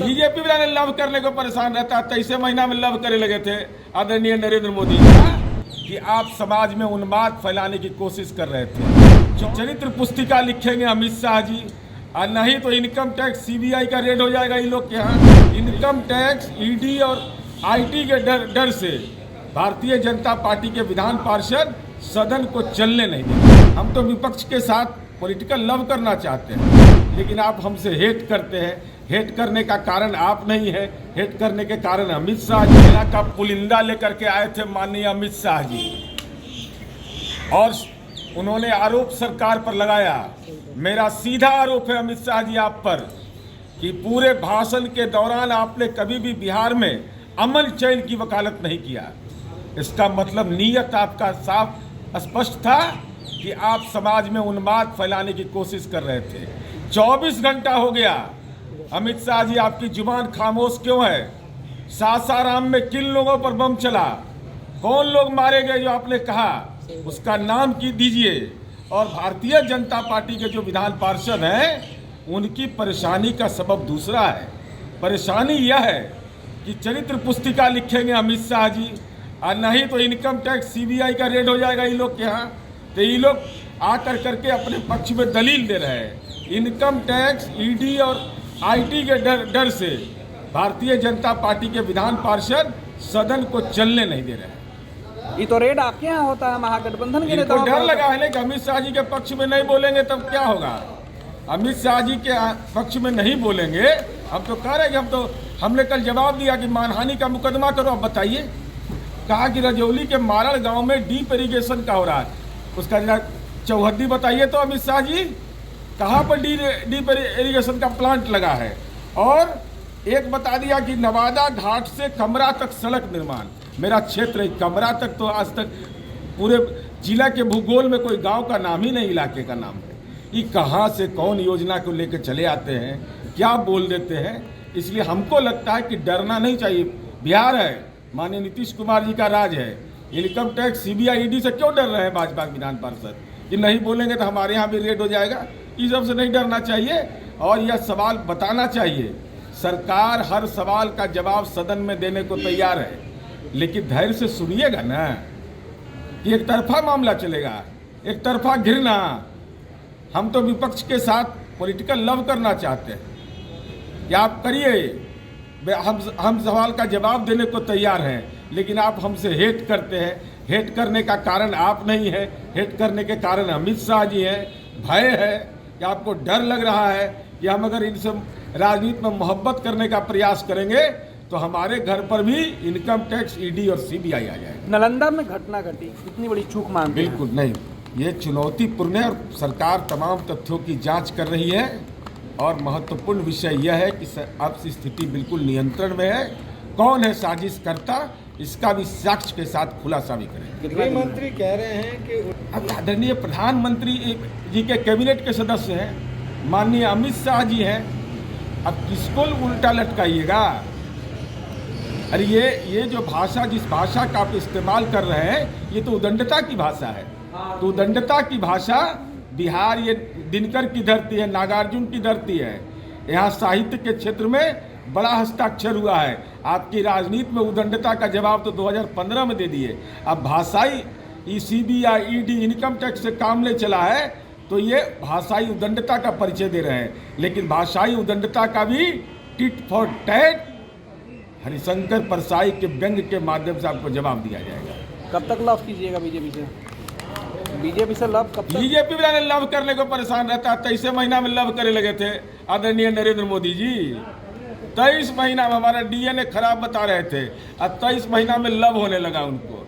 BJP वाले love करने को परेशान रहता, 23 महीना में लव करे लगे थे आदरणीय नरेंद्र मोदी जी कि आप समाज में उन्माद फैलाने की कोशिश कर रहे थे। चरित्र पुस्तिका लिखेंगे अमित शाह जी, और नहीं तो इनकम टैक्स सीबीआई का रेड हो जाएगा इन लोग के यहाँ। इनकम टैक्स ईडी और आईटी के डर से भारतीय जनता पार्टी के विधान पार्षद सदन को चलने नहीं देंगे। हम तो विपक्ष के साथ पॉलिटिकल लव करना चाहते हैं, लेकिन आप हमसे हेट करते हैं। हेट करने का कारण आप नहीं है, हेट करने के कारण अमित शाह जी का पुलिंदा लेकर के आए थे माननीय अमित शाह जी, और उन्होंने आरोप सरकार पर लगाया। मेरा सीधा आरोप है अमित शाह जी आप पर कि पूरे भाषण के दौरान आपने कभी भी बिहार में अमन चैन की वकालत नहीं किया। इसका मतलब नीयत आपका साफ स्पष्ट था कि आप समाज में उन्माद फैलाने की कोशिश कर रहे थे। 24 घंटा हो गया, अमित शाह जी आपकी जुबान खामोश क्यों है? सासाराम में किन लोगों पर बम चला, कौन लोग मारे गए जो आपने कहा, उसका नाम की दीजिए। और भारतीय जनता पार्टी के जो विधान पार्षद हैं उनकी परेशानी का सबब दूसरा है। परेशानी यह है कि चरित्र पुस्तिका लिखेंगे अमित शाह जी, और नहीं तो इनकम टैक्स सीबीआई का रेड हो जाएगा इन लोग के यहाँ। तो ये लोग आकर करके अपने पक्ष में दलील दे रहे हैं। इनकम टैक्स ईडी और आईटी के डर से भारतीय जनता पार्टी के विधान पार्षद सदन को चलने नहीं दे रहे हैं। ये तो रेड आपके यहाँ होता है, महागठबंधन के नेताओं को डर लगा है ना कि अमित शाह जी के पक्ष में नहीं बोलेंगे तब क्या होगा। अमित शाह जी के पक्ष में नहीं बोलेंगे, हम तो कह रहे हैं कि हमने कल जवाब दिया कि मानहानि का मुकदमा करो। अब बताइए, कहा कि रजौली के मारड़ गांव में डीप इरिगेशन का हो रहा है, उसका जरा चौहद्दी बताइए तो अमित शाह जी, कहाँ पर डीप इरिगेशन का प्लांट लगा है। और एक बता दिया कि नवादा घाट से कमरा तक सड़क निर्माण, मेरा क्षेत्र है कमरा तक, तो आज तक पूरे जिला के भूगोल में कोई गांव का नाम ही नहीं, इलाके का नाम है। ये कहाँ से कौन योजना को लेकर चले आते हैं, क्या बोल देते हैं। इसलिए हमको लगता है कि डरना नहीं चाहिए। बिहार है, माननीय नीतीश कुमार जी का राज है। इनकम टैक्स सीबीआई ईडी से क्यों डर रहे हैं भाजपा विधान पार्षद कि नहीं बोलेंगे तो हमारे यहाँ भी रेड हो जाएगा। इस सब से नहीं डरना चाहिए और यह सवाल बताना चाहिए। सरकार हर सवाल का जवाब सदन में देने को तैयार है, लेकिन धैर्य से सुनिएगा ना कि एक तरफा मामला चलेगा, एक तरफा घिरना। हम तो विपक्ष के साथ पॉलिटिकल लव करना चाहते हैं कि आप करिए, हम सवाल का जवाब देने को तैयार हैं, लेकिन आप हमसे हेट करते हैं। हेट करने का कारण आप नहीं है, हेट करने के कारण अमित शाह जी हैं। भय है कि आपको डर लग रहा है कि हम अगर इनसे राजनीति में मोहब्बत करने का प्रयास करेंगे तो हमारे घर पर भी इनकम टैक्स ईडी और सीबीआई आ जाएगा। नालंदा में घटना घटी, इतनी बड़ी चूक मानते हैं? बिल्कुल नहीं, ये चुनौतीपूर्ण है और सरकार तमाम तथ्यों की जांच कर रही है। और महत्वपूर्ण विषय यह है कि अब स्थिति बिल्कुल नियंत्रण में है। कौन है साजिश करता, इसका भी साक्ष्य के साथ खुलासा भी करेंगे। गृह मंत्री कह रहे हैं कि अब आदरणीय प्रधानमंत्री जी के कैबिनेट के सदस्य हैं, माननीय अमित शाह जी हैं। अब किसको उल्टा लटकाइएगा। अरे ये जो भाषा, जिस भाषा का आप इस्तेमाल कर रहे हैं, ये तो उदंडता की भाषा है। तो उदंडता की भाषा, बिहार ये दिनकर की धरती है, नागार्जुन की धरती है। यहाँ साहित्य के क्षेत्र में बड़ा हस्ताक्षर हुआ है। आपकी राजनीति में उदंडता का जवाब तो 2015 में दे दिए। अब भाषाई सीबीआई ईडी इनकम टैक्स से काम ले चला है, तो ये भाषाई उदंडता का परिचय दे रहे हैं। लेकिन भाषाई उदंडता का भी tit for tat Harishankar Parsai के व्यंग के माध्यम से आपको जवाब दिया जाएगा। कब तक लव कीजिएगा बीजेपी से? बीजेपी से लव कब तक? बीजेपी वाले लव करने को परेशान रहता, 23 महीना में लव करे लगे थे आदरणीय नरेंद्र मोदी जी। 23 महीना में हमारा डीएनए खराब बता रहे थे, और 23 महीना में लव होने लगा उनको।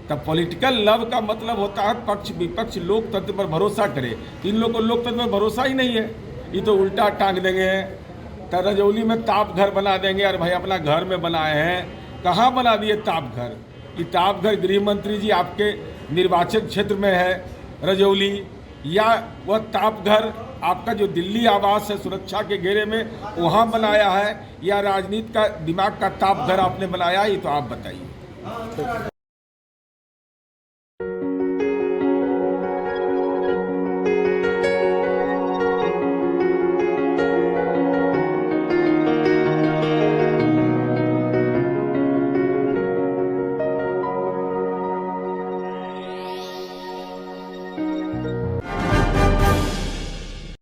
तब पॉलिटिकल लव का मतलब होता है पक्ष विपक्ष लोकतंत्र पर भरोसा करे। इन लोगों को लोकतंत्र पर भरोसा ही नहीं है। ये तो उल्टा टांग देंगे, तो रजौली में ताप घर बना देंगे। और भाई अपना घर में बनाए हैं, कहाँ बना दिए ताप घर? ये ताप घर गृह मंत्री जी आपके निर्वाचन क्षेत्र में है रजौली, या वह ताप घर आपका जो दिल्ली आवास है सुरक्षा के घेरे में वहाँ बनाया है, या राजनीति का दिमाग का ताप घर आपने बनाया? ये तो आप बताइए।